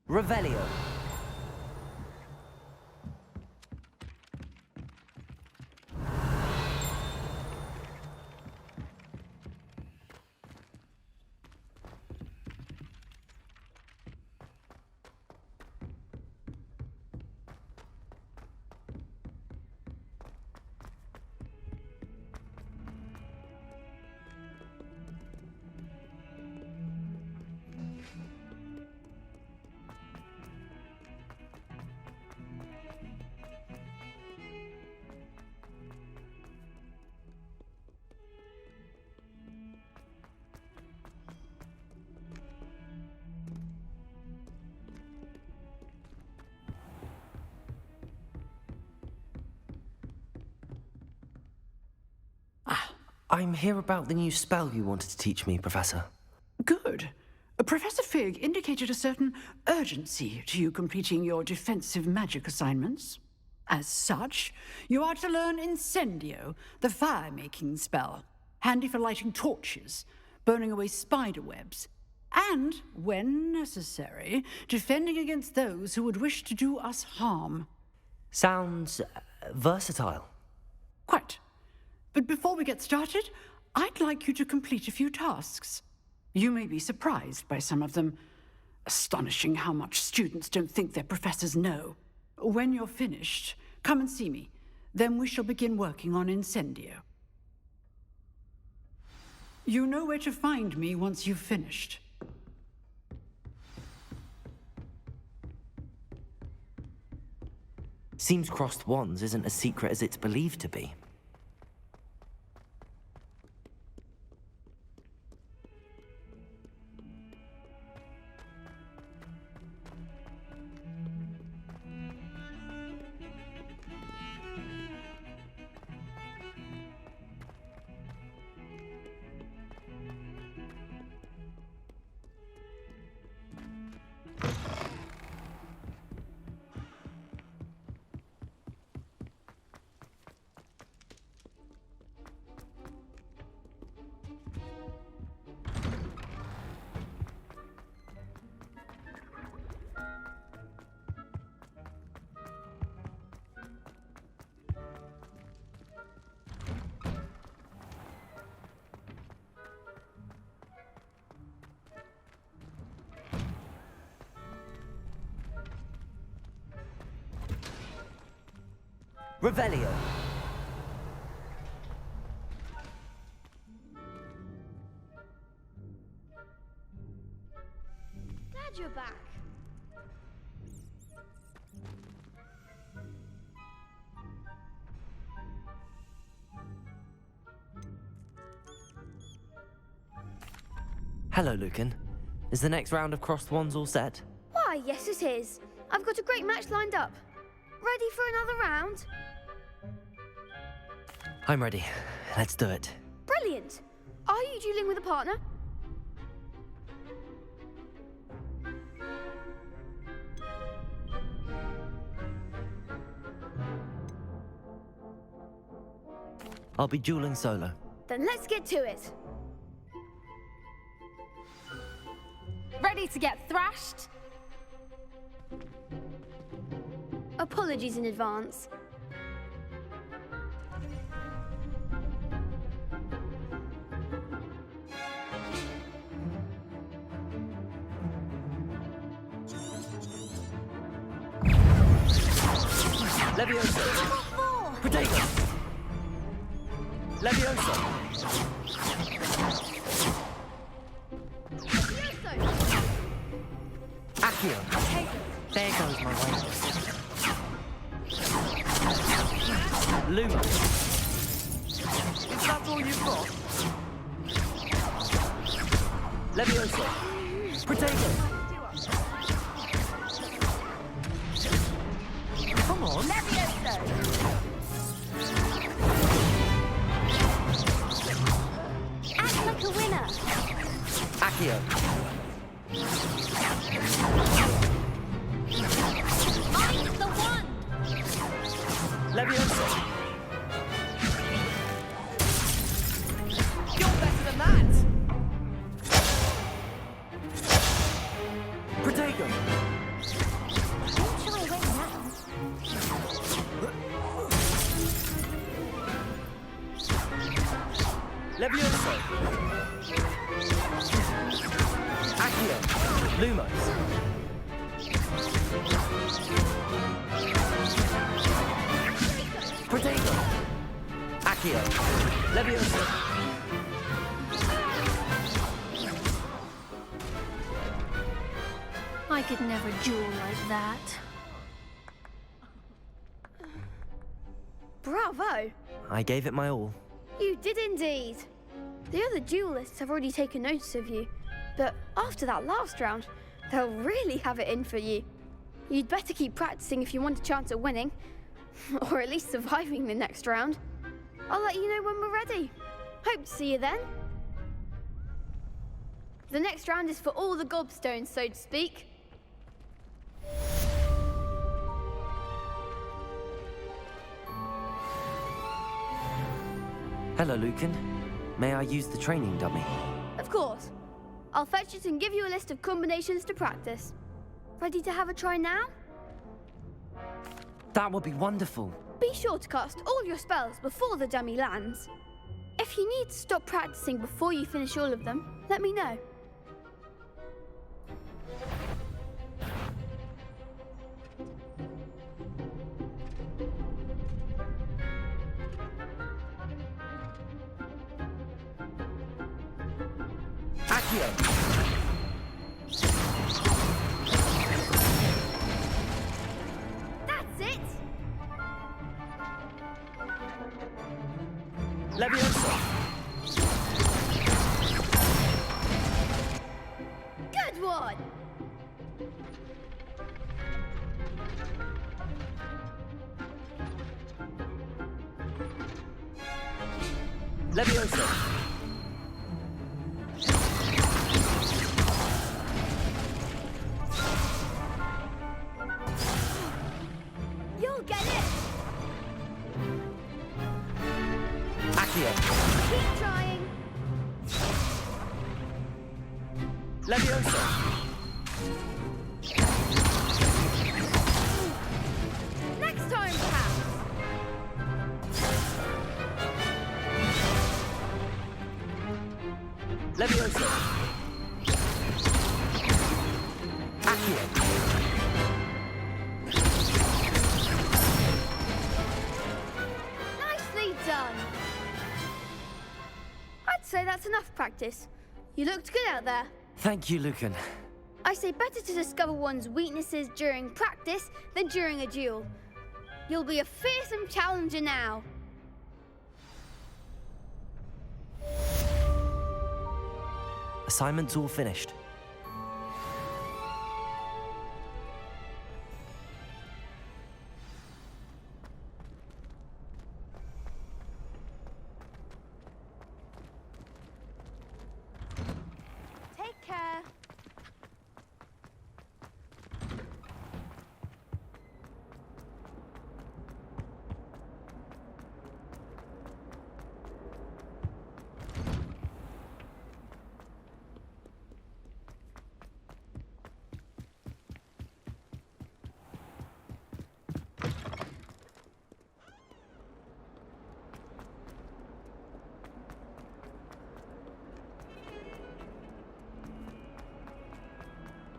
Revelio. I'm here about the new spell you wanted to teach me, Professor. Good. Professor Fig indicated a certain urgency to you completing your defensive magic assignments. As such, you are to learn Incendio, the fire-making spell, handy for lighting torches, burning away spider webs, and, when necessary, defending against those who would wish to do us harm. Sounds versatile. Quite. But before we get started, I'd like you to complete a few tasks. You may be surprised by some of them. Astonishing how much students don't think their professors know. When you're finished, come and see me. Then we shall begin working on Incendio. You know where to find me once you've finished. Seems crossed wands isn't as secret as it's believed to be. Revelio. Glad you're back. Hello, Lucan. Is the next round of crossed wands all set? Why, yes it is. I've got a great match lined up. Ready for another round? I'm ready. Let's do it. Brilliant. Are you dueling with a partner? I'll be dueling solo. Then let's get to it. Ready to get thrashed? Apologies in advance. Levioso! Potato! Levioso! Accio! There goes my way. Luma! Is that all you've got? Levioso! Potato! Come on! Levioso! Act like a winner. Accio! I'm the one. Levioso! You're better than that! Protego! Levioso! Accio! Lumos! Protego! Accio! Levioso! I could never duel like that. Bravo! I gave it my all. You did indeed. The other duelists have already taken notice of you, but after that last round, they'll really have it in for you. You'd better keep practicing if you want a chance at winning, or at least surviving the next round. I'll let you know when we're ready. Hope to see you then. The next round is for all the gobstones, so to speak. Hello, Lucan. May I use the training dummy? Of course. I'll fetch it and give you a list of combinations to practice. Ready to have a try now? That would be wonderful. Be sure to cast all your spells before the dummy lands. If you need to stop practicing before you finish all of them, let me know. Accio! That's it! Levioso! Good one! Levioso! You'll get it! Accio! Keep trying! Levioso! Next time, perhaps! Levioso! Accio! Nicely done! I'd say that's enough practice. You looked good out there. Thank you, Lucan. I say better to discover one's weaknesses during practice than during a duel. You'll be a fearsome challenger now. Assignment's all finished. Take care.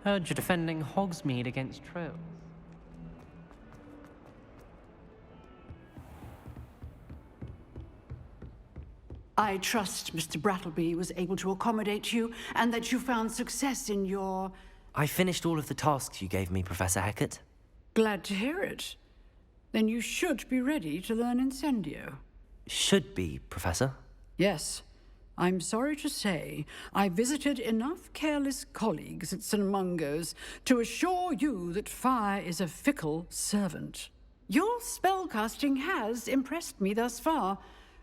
Heard you're defending Hogsmeade against trolls. I trust Mr. Brattleby was able to accommodate you and that you found success in your... I finished all of the tasks you gave me, Professor Hecat. Glad to hear it. Then you should be ready to learn Incendio. Should be, Professor. Yes. I'm sorry to say, I visited enough careless colleagues at St. Mungo's to assure you that fire is a fickle servant. Your spellcasting has impressed me thus far,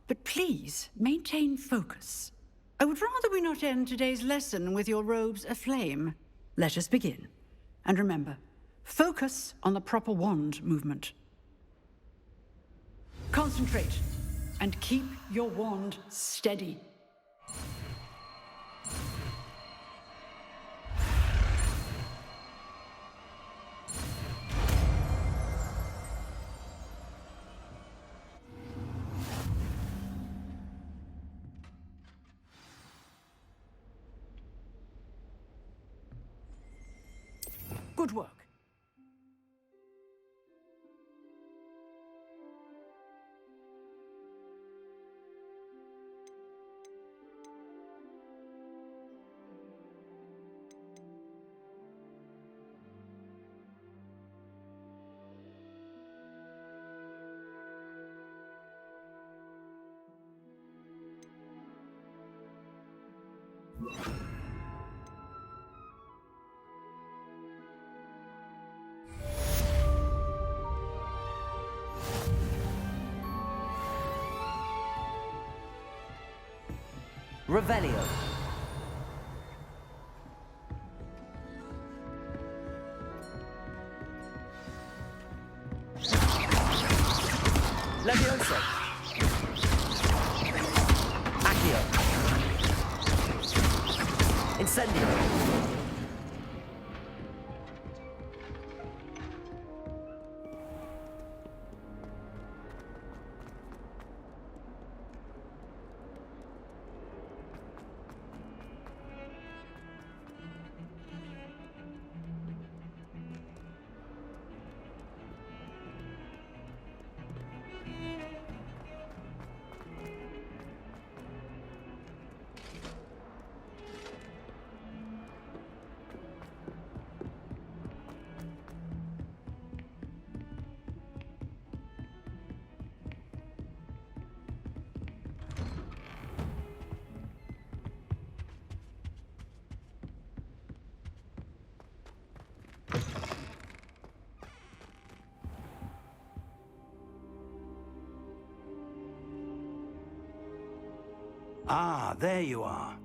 but please maintain focus. I would rather we not end today's lesson with your robes aflame. Let us begin. And remember, focus on the proper wand movement. Concentrate and keep your wand steady. Good work. Revelio. Levioso. Accio. Incendio. Ah, there you are.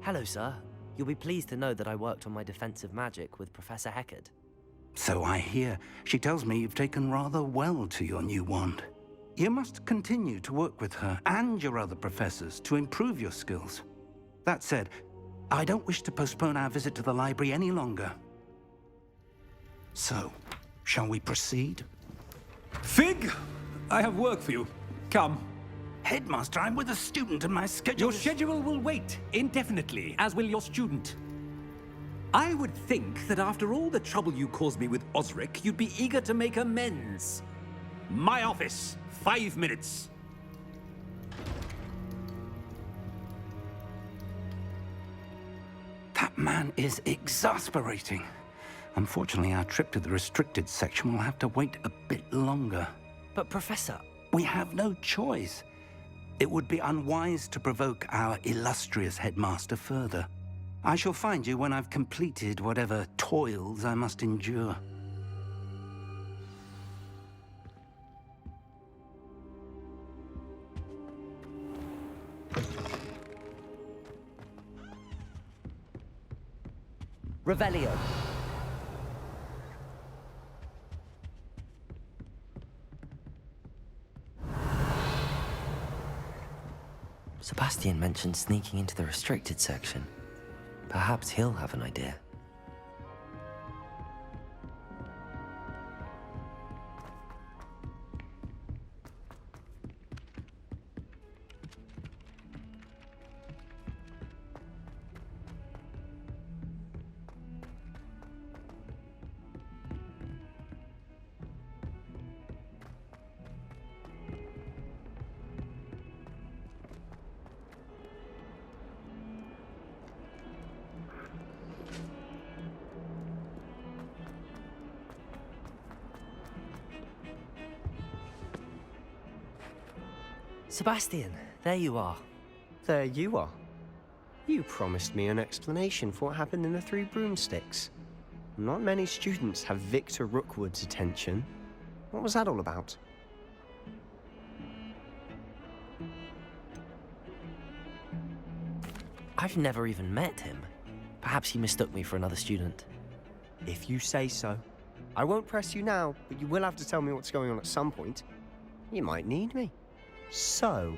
Hello, sir. You'll be pleased to know that I worked on my defensive magic with Professor Heckard. So I hear. She tells me you've taken rather well to your new wand. You must continue to work with her and your other professors to improve your skills. That said, I don't wish to postpone our visit to the library any longer. So, shall we proceed? Fig! I have work for you. Come. Headmaster, I'm with a student and my schedule Your schedule will wait indefinitely, as will your student. I would think that after all the trouble you caused me with Osric, you'd be eager to make amends. My office, 5 minutes. That man is exasperating. Unfortunately, our trip to the restricted section will have to wait a bit longer. But, Professor... We have no choice. It would be unwise to provoke our illustrious headmaster further. I shall find you when I've completed whatever toils I must endure. Revelio. Sebastian mentioned sneaking into the restricted section. Perhaps he'll have an idea. Sebastian, there you are. There you are. You promised me an explanation for what happened in the Three Broomsticks. Not many students have Victor Rookwood's attention. What was that all about? I've never even met him. Perhaps he mistook me for another student. If you say so. I won't press you now, but you will have to tell me what's going on at some point. You might need me. So,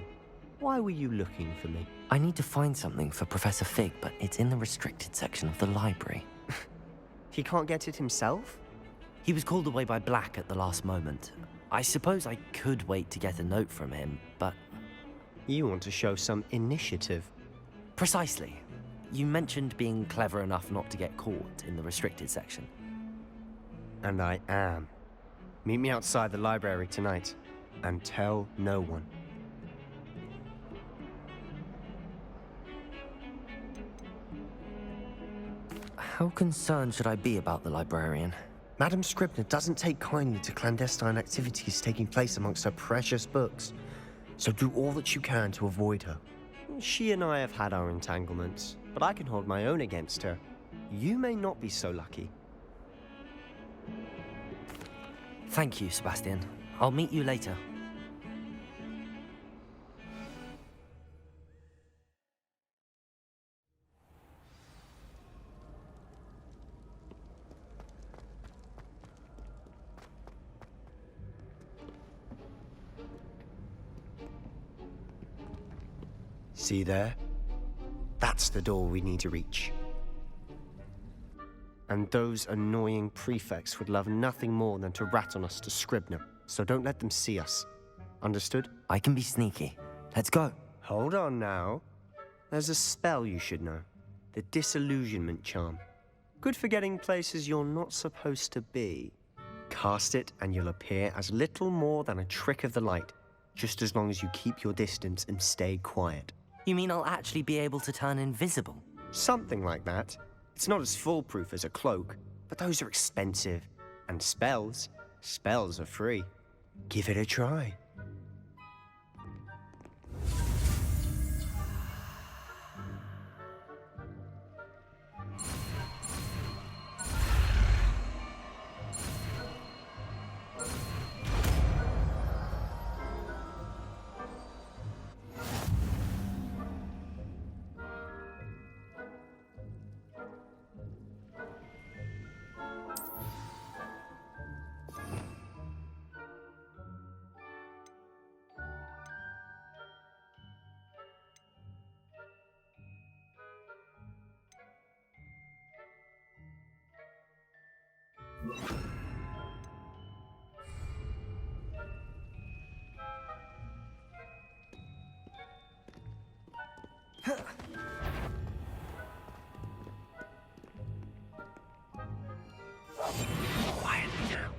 why were you looking for me? I need to find something for Professor Fig, but it's in the restricted section of the library. He can't get it himself? He was called away by Black at the last moment. I suppose I could wait to get a note from him, but... You want to show some initiative. Precisely. You mentioned being clever enough not to get caught in the restricted section. And I am. Meet me outside the library tonight, and tell no one. How concerned should I be about the librarian? Madam Scribner doesn't take kindly to clandestine activities taking place amongst her precious books, so do all that you can to avoid her. She and I have had our entanglements, but I can hold my own against her. You may not be so lucky. Thank you, Sebastian. I'll meet you later. See there? That's the door we need to reach. And those annoying prefects would love nothing more than to rat on us to Scribner, so don't let them see us. Understood? I can be sneaky. Let's go. Hold on now. There's a spell you should know. The Disillusionment Charm. Good for getting places you're not supposed to be. Cast it and you'll appear as little more than a trick of the light, just as long as you keep your distance and stay quiet. You mean I'll actually be able to turn invisible? Something like that. It's not as foolproof as a cloak, but those are expensive. And spells are free. Give it a try. Quietly now.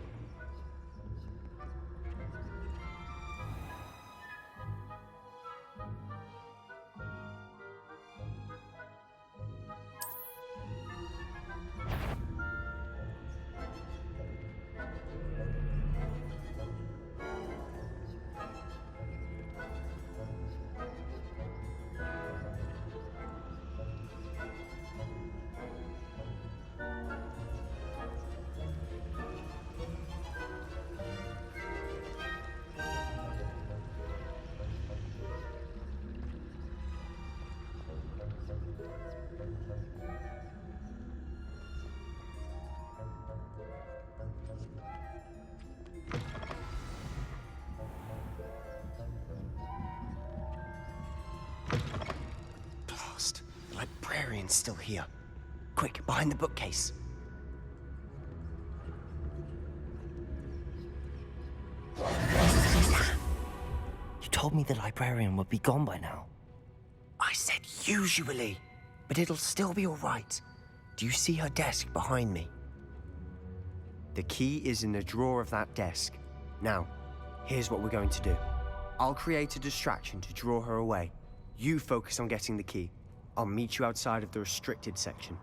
Blast. The librarian's still here. Quick, behind the bookcase. You told me the librarian would be gone by now. I said usually, but it'll still be all right. Do you see her desk behind me? The key is in the drawer of that desk. Now, here's what we're going to do. I'll create a distraction to draw her away. You focus on getting the key. I'll meet you outside of the restricted section.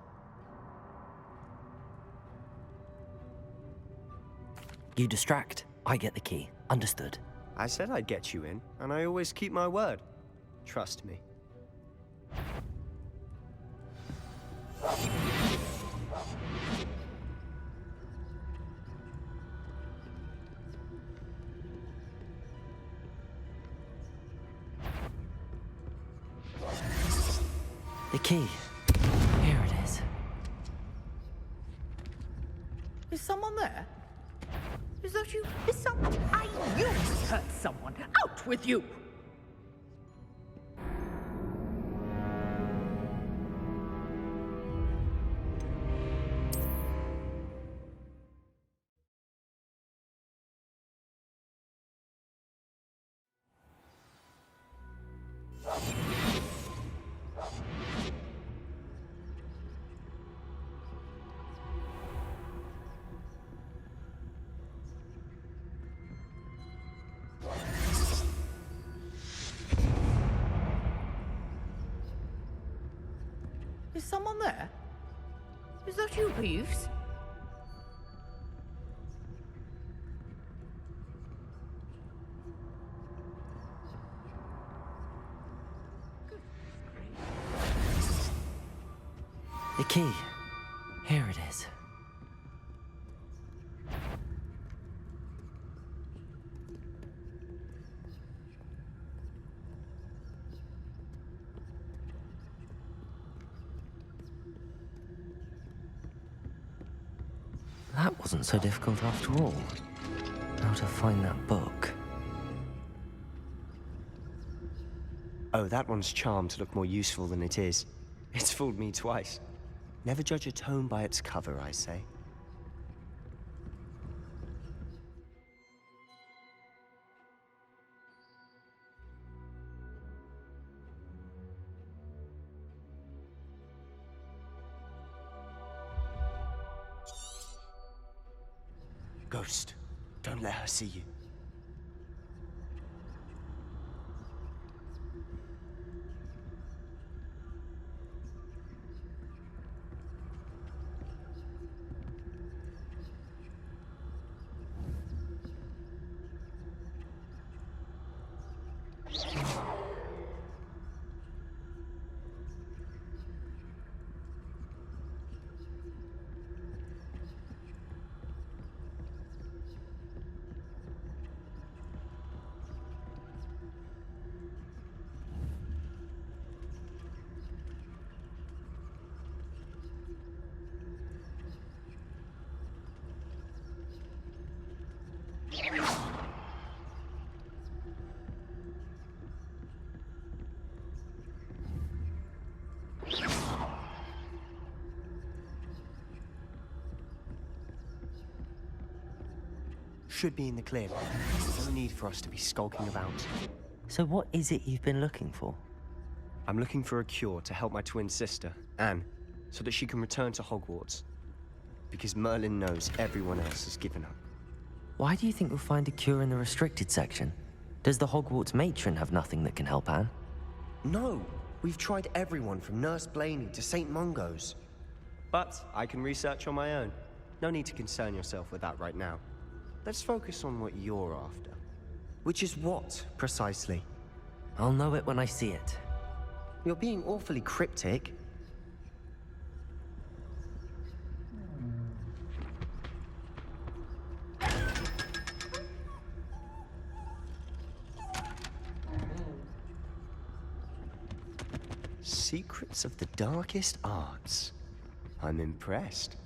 You distract, I get the key. Understood. I said I'd get you in, and I always keep my word. Trust me. The key. Here it is. Is someone there? Is that you? Is someone? I knew we heard someone. Out with you! someone there? Is that you, Peeves? The key. Here it is. That wasn't so difficult after all. How to find that book. Oh, that one's charmed to look more useful than it is. It's fooled me twice. Never judge a tome by its cover, I say. Ghost, don't let her see you. Should be in the clear. No need for us to be skulking about. So what is it you've been looking for? I'm looking for a cure to help my twin sister, Anne, so that she can return to Hogwarts. Because Merlin knows everyone else has given up. Why do you think we'll find a cure in the restricted section? Does the Hogwarts matron have nothing that can help Anne? No! We've tried everyone from Nurse Blaney to St. Mungo's. But I can research on my own. No need to concern yourself with that right now. Let's focus on what you're after. Which is what, precisely? I'll know it when I see it. You're being awfully cryptic. Secrets of the darkest arts. I'm impressed.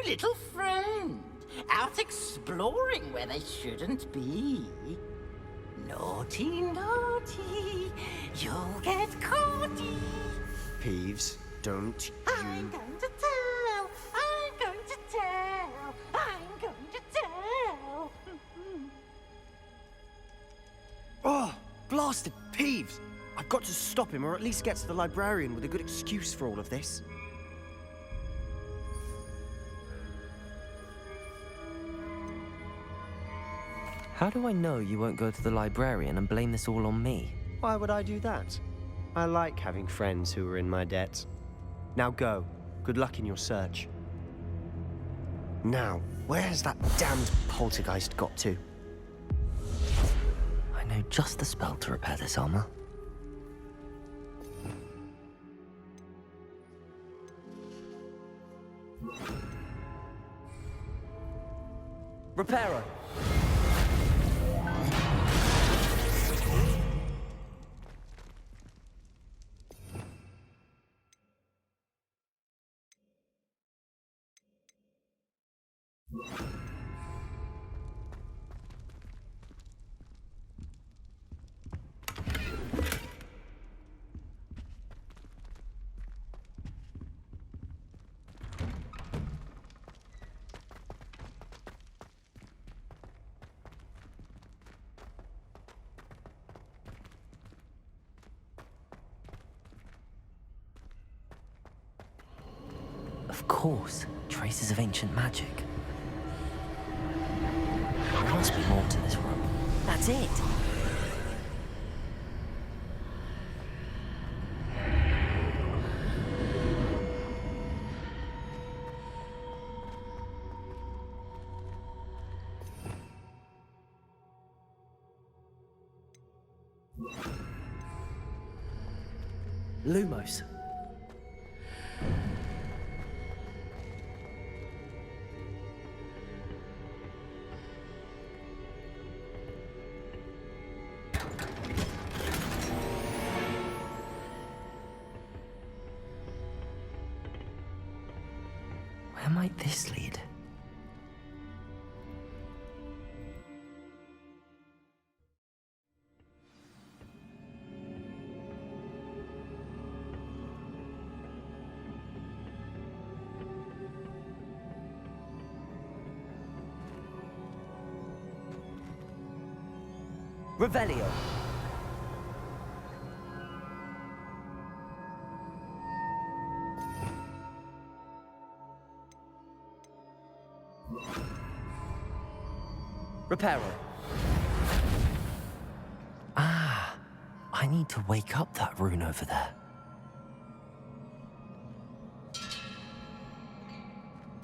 Little friend, out exploring where they shouldn't be. Naughty, naughty, you'll get caughty. Peeves, don't you... I'm going to tell, I'm going to tell, I'm going to tell. Oh, blasted Peeves! I've got to stop him, or at least get to the librarian with a good excuse for all of this. How do I know you won't go to the librarian and blame this all on me? Why would I do that? I like having friends who are in my debt. Now go. Good luck in your search. Now, where has that damned poltergeist got to? I know just the spell to repair this armor. Repairer! Of course, traces of ancient magic. There must be more to this room. That's it! Lumos. Where might this lead? Revelio. Repairer. Ah, I need to wake up that rune over there.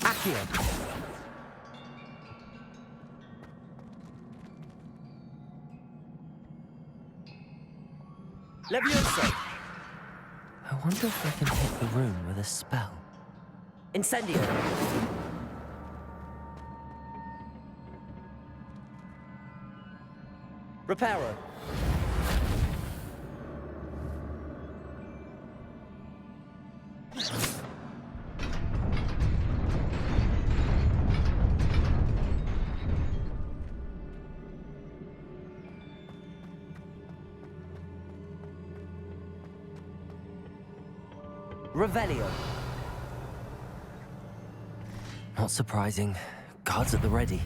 Accio. Levioso. I wonder if I can hit the rune with a spell. Incendio. Repairer. Revelio. Not surprising. Guards at the ready.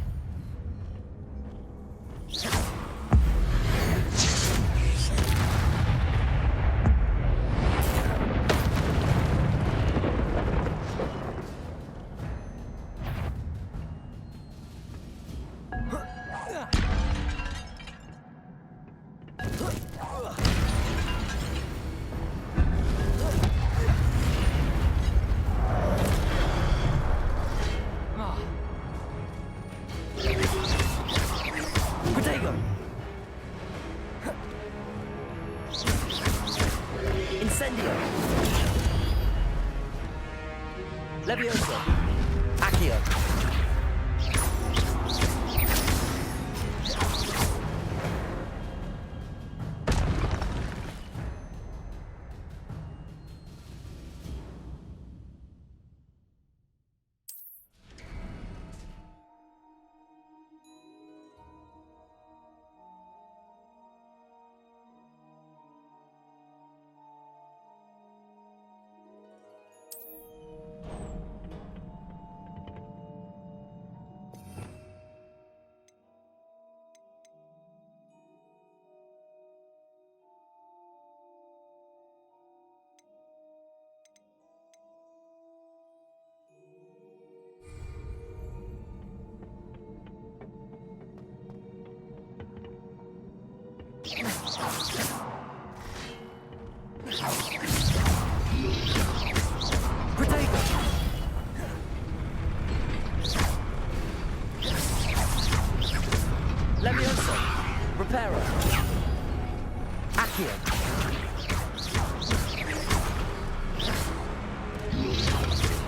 Incendio. Levioso. Accio.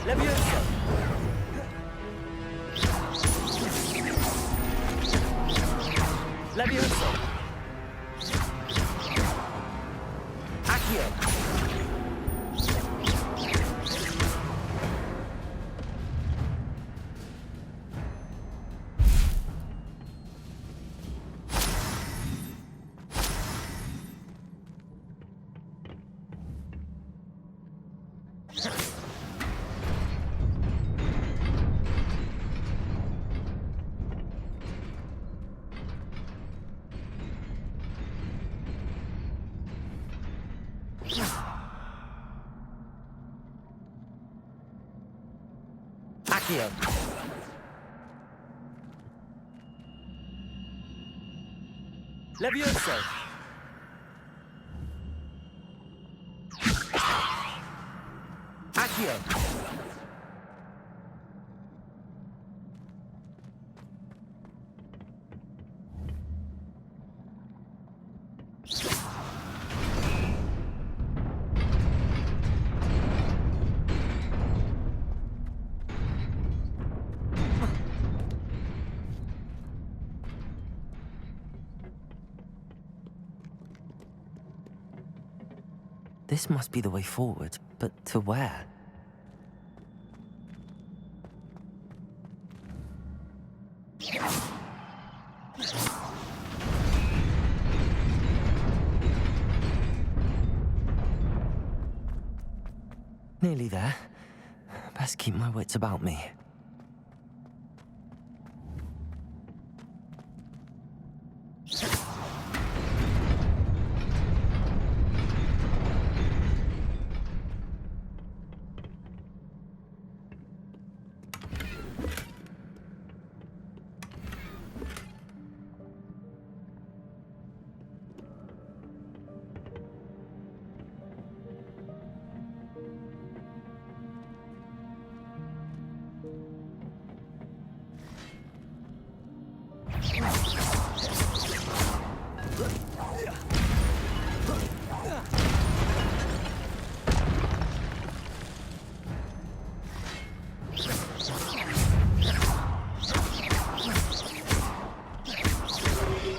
Levioso! Levioso! Accio! Accio! Levioso! Accio! This must be the way forward, but to where? Nearly there. Best keep my wits about me.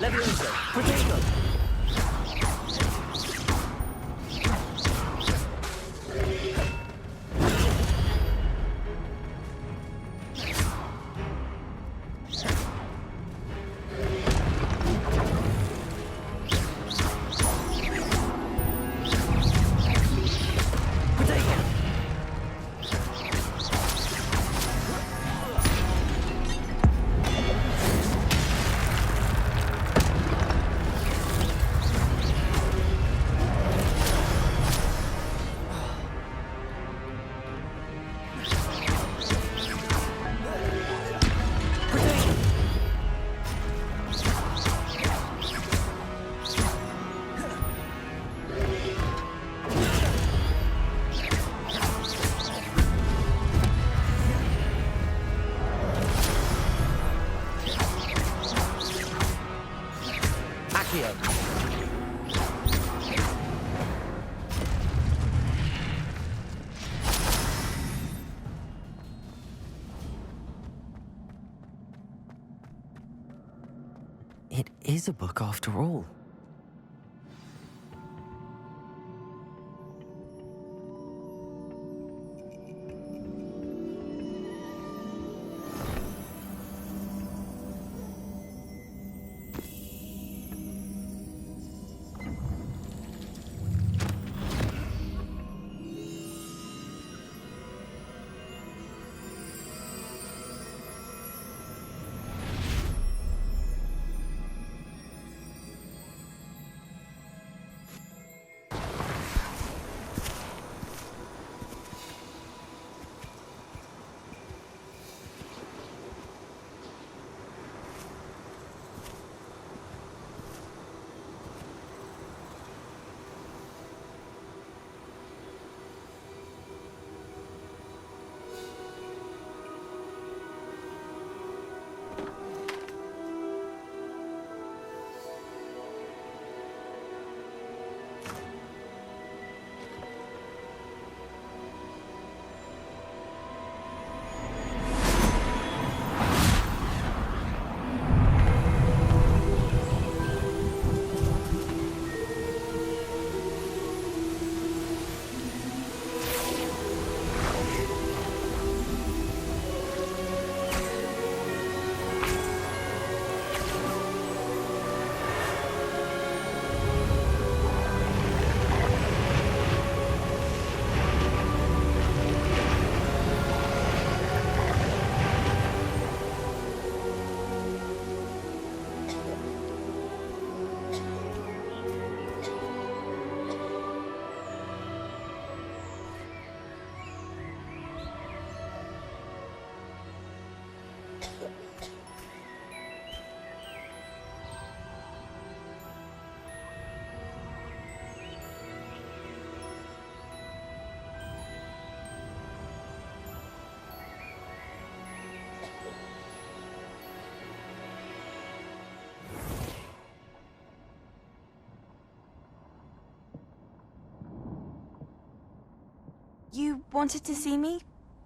Levioso! Protego! It is a book after all. You wanted to see me?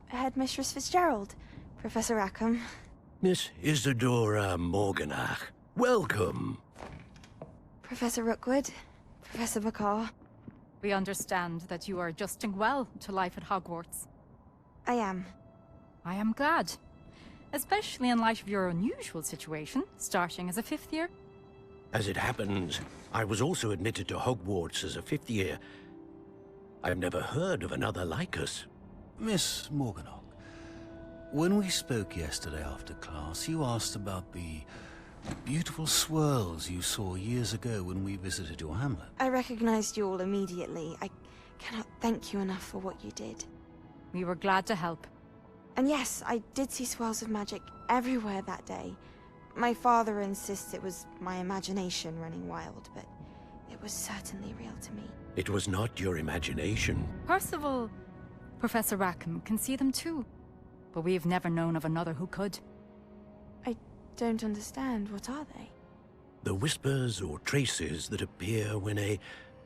Headmistress Fitzgerald, Professor Rackham. Miss Isadora Morganach, welcome. Professor Rookwood, Professor Bakar. We understand that you are adjusting well to life at Hogwarts. I am. I am glad. Especially in light of your unusual situation, starting as a 5th year. As it happens, I was also admitted to Hogwarts as a 5th year. I've never heard of another like us. Miss Morganach, when we spoke yesterday after class, you asked about the beautiful swirls you saw years ago when we visited your hamlet. I recognized you all immediately. I cannot thank you enough for what you did. We were glad to help. And yes, I did see swirls of magic everywhere that day. My father insists it was my imagination running wild, but it was certainly real to me. It was not your imagination. Percival, Professor Rackham can see them too. But we've never known of another who could. I don't understand. What are they? The whispers or traces that appear when a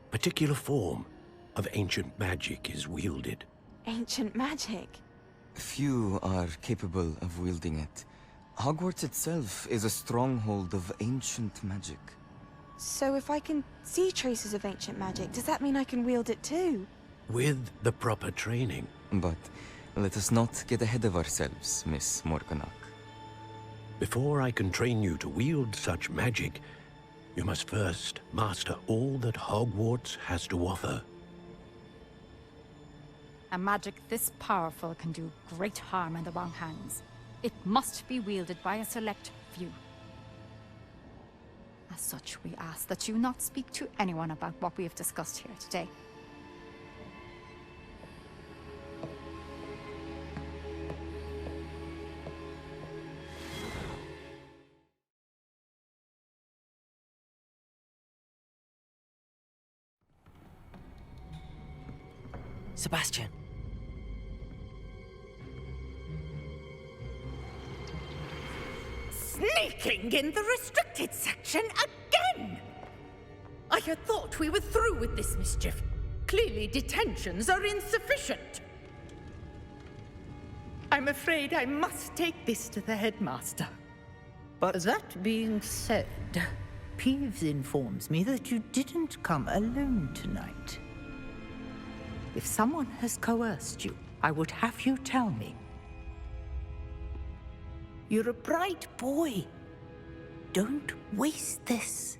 particular form of ancient magic is wielded. Ancient magic? Few are capable of wielding it. Hogwarts itself is a stronghold of ancient magic. So if I can see traces of ancient magic, does that mean I can wield it too? With the proper training. But let us not get ahead of ourselves, Miss Morganach. Before I can train you to wield such magic, you must first master all that Hogwarts has to offer. A magic this powerful can do great harm in the wrong hands. It must be wielded by a select few. As such, we ask that you not speak to anyone about what we have discussed here today. Sebastian. Sneaking in the restricted section again! I had thought we were through with this mischief. Clearly detentions are insufficient. I'm afraid I must take this to the headmaster. But that being said, Peeves informs me that you didn't come alone tonight. If someone has coerced you, I would have you tell me. You're a bright boy. Don't waste this.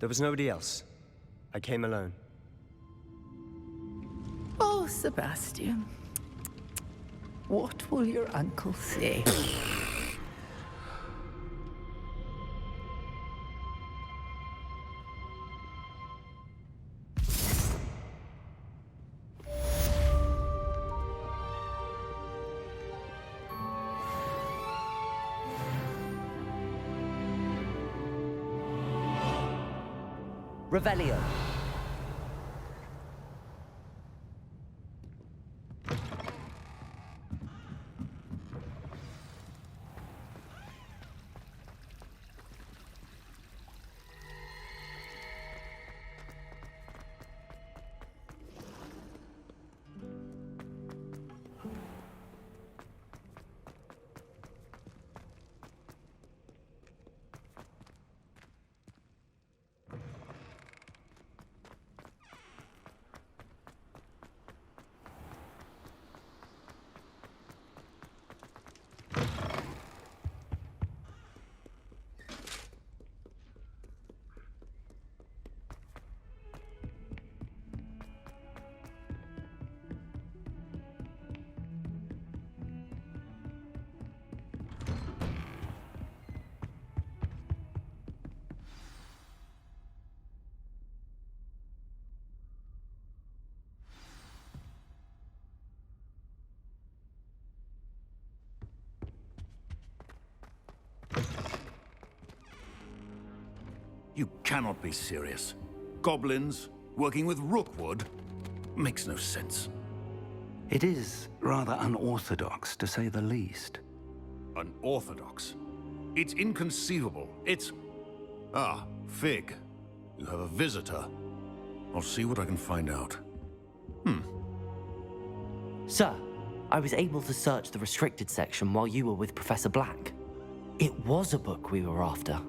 There was nobody else. I came alone. Oh, Sebastian. What will your uncle say? Revelio. You cannot be serious. Goblins working with Rookwood makes no sense. It is rather unorthodox, to say the least. Unorthodox? It's inconceivable. It's... Ah, Fig. You have a visitor. I'll see what I can find out. Sir, I was able to search the restricted section while you were with Professor Black. It was a book we were after.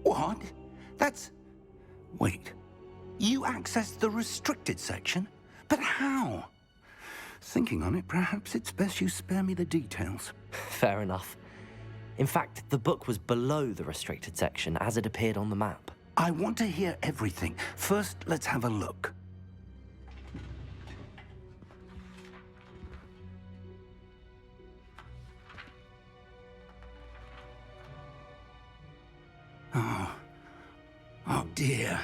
What? That's... Wait. You accessed the restricted section? But how? Thinking on it, perhaps it's best you spare me the details. Fair enough. In fact, the book was below the restricted section as it appeared on the map. I want to hear everything. First, let's have a look. Oh dear.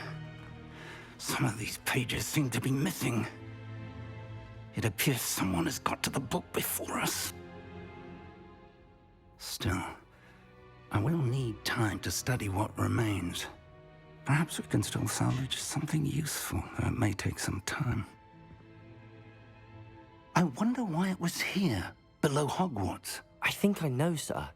Some of these pages seem to be missing. It appears someone has got to the book before us. Still, I will need time to study what remains. Perhaps we can still salvage something useful, though it may take some time. I wonder why it was here, below Hogwarts. I think I know, sir.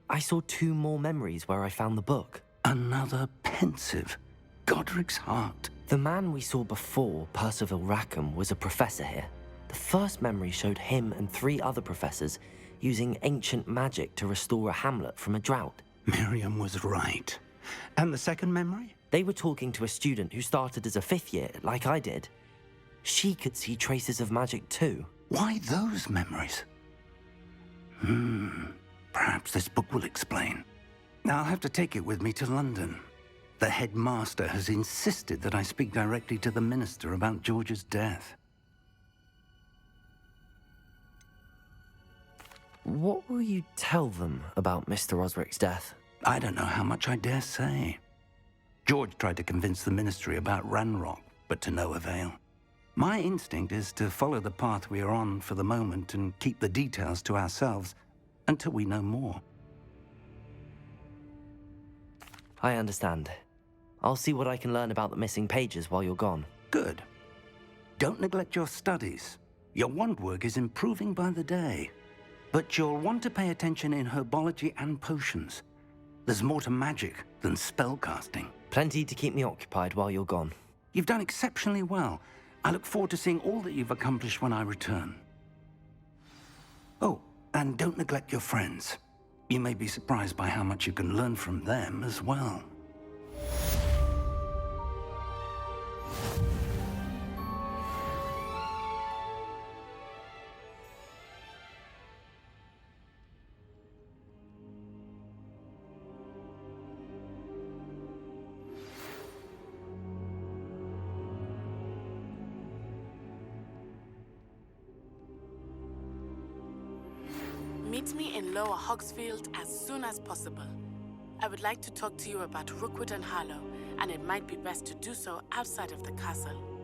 I saw 2 more memories where I found the book. Another pensive. Godric's heart. The man we saw before, Percival Rackham, was a professor here. The first memory showed him and 3 other professors using ancient magic to restore a hamlet from a drought. Miriam was right. And the second memory? They were talking to a student who started as a 5th year, like I did. She could see traces of magic too. Why those memories? Perhaps this book will explain. Now I'll have to take it with me to London. The headmaster has insisted that I speak directly to the minister about George's death. What will you tell them about Mr. Osric's death? I don't know how much I dare say. George tried to convince the ministry about Ranrock, but to no avail. My instinct is to follow the path we are on for the moment and keep the details to ourselves until we know more. I understand. I'll see what I can learn about the missing pages while you're gone. Good. Don't neglect your studies. Your wand work is improving by the day. But you'll want to pay attention in herbology and potions. There's more to magic than spellcasting. Plenty to keep me occupied while you're gone. You've done exceptionally well. I look forward to seeing all that you've accomplished when I return. Oh, and don't neglect your friends. You may be surprised by how much you can learn from them as well. Meet me in Lower Hogsfield as soon as possible. I would like to talk to you about Rookwood and Harlow, and it might be best to do so outside of the castle.